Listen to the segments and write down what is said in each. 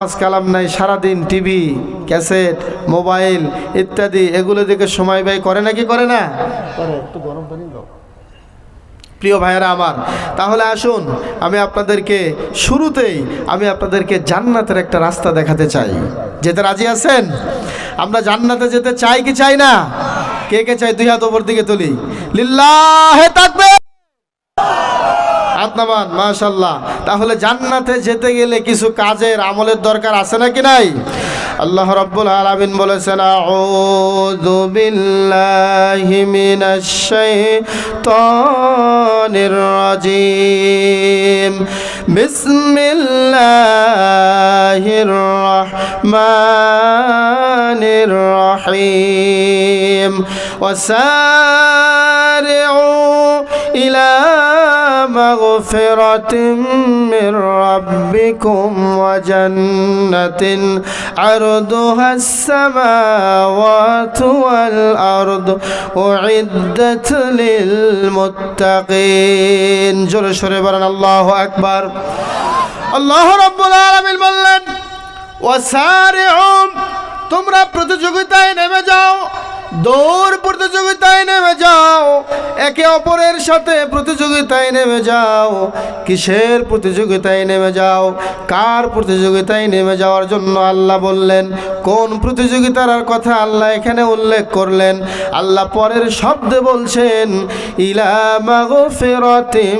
কালাম নাই, সারাদিন TV, cassette, mobile ইত্যাদি এগুলো দেখে সময় ব্যয় করে নাকি করে না? একটু গরম পানি দাও। প্রিয় ভাইয়েরা আমার, তাহলে আসুন আমি আপনাদেরকে শুরুতেই আপনাদেরকে জান্নাতের একটা রাস্তা দেখাতে চাই। যেতে রাজি আছেন? আমরা জান্নাতে যেতে চাই কি চাই না? কে কে চাই দুই হাত উপর দিকে তুলি। লিল্লাহে তাকবীর। আত্মাবান মাশাআল্লাহ। তাহলে জান্নাতে যেতে গেলে কিছু কাজের আমলের দরকার আছে নাকি নাই? আল্লাহ রাব্বুল আলামিন বলেছেন, আউযু বিল্লাহি মিনাশ শাইতানির রাজিম, বিসমিল্লাহির রাহমানির রহিম, ওয়াসারিউ ইলা মাগফিরাতিম মির রাব্বিকুম ওয়া জান্নাতিন আরদুহাস সামাওয়াতু ওয়াল আরদু উইদ্দাত লিল মুত্তাকিন। জোরে সরে বলেন আল্লাহু আকবার। আল্লাহ রাব্বুল আলামিন বললেন, ওয়াসারিউ, তোমরা প্রতিযোগিতায় নেমে যাও, দৌড় প্রতিযোগিতায় নেমে যাও, একে অপরের সাথে প্রতিযোগিতায় নেমে যাও। কিসের প্রতিযোগিতায় নেমে যাও? কার প্রতিযোগিতায় নেমে যাওয়ার জন্য আল্লাহ বললেন? কোন প্রতিযোগিতার কথা আল্লাহ এখানে উল্লেখ করলেন? আল্লাহ পরের শব্দে বলছেন, ইলা মাগফিরাতিম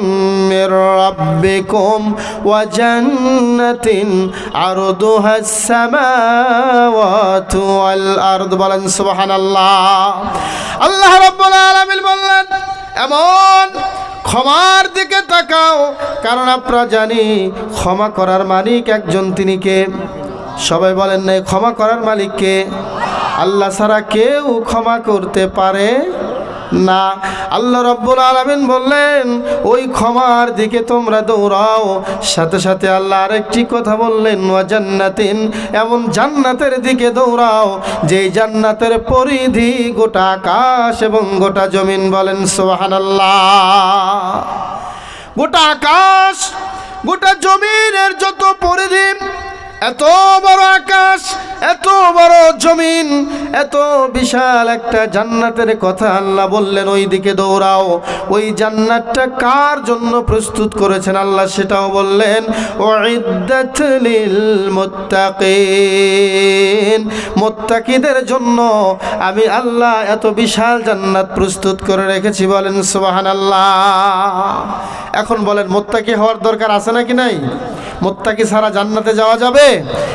মির রাব্বিকুম ওয়া জান্নাতিন আরদুহাস সামাওয়াতু ওয়াল আরদ। বলেন সুবহানাল্লাহ। আল্লাহ রাব্বুল আলামিন বললেন, এমন ক্ষমার দিকে তাকাও, কারণ আমরা জানি ক্ষমা করার মালিক একজন, তিনি কে? সবাই বলেন না, ক্ষমা করার মালিক কে? আল্লাহ ছাড়া কেউ ক্ষমা করতে পারে না। আল্লাহ রাব্বুল আলামিন বললেন, ওই ক্ষমার দিকে তোমরা দৌড়াও। সাথে সাথে আল্লাহ আরেকটি কথা বললেন, ওয়া জান্নাতিন, এমন জান্নাতের দিকে দৌড়াও যেই জান্নাতের পরিধি গোটা আকাশ এবং গোটা জমিন। বলেন সুবহানাল্লাহ। গোটা আকাশ গোটা জমিনের যত পরিধি, এত বড় আকাশ, এত বড় জমিন, এত বিশাল একটা জান্নাতের কথা আল্লাহ বললেন, ওই দিকে দৌড়াও। ওই জান্নাতটা কার জন্য প্রস্তুত করেছেন আল্লাহ সেটাও বললেন, উইদ্দাত লিল মুত্তাকিন, মুত্তাকিদের জন্য আমি আল্লাহ এত বিশাল জান্নাত প্রস্তুত করে রেখেছি। বলেন সুবহানাল্লাহ। এখন বলেন, মুত্তাকি হওয়ার দরকার আছে নাকি নাই? মুত্তাকি ছাড়া জান্নাতে যাওয়া যাবে?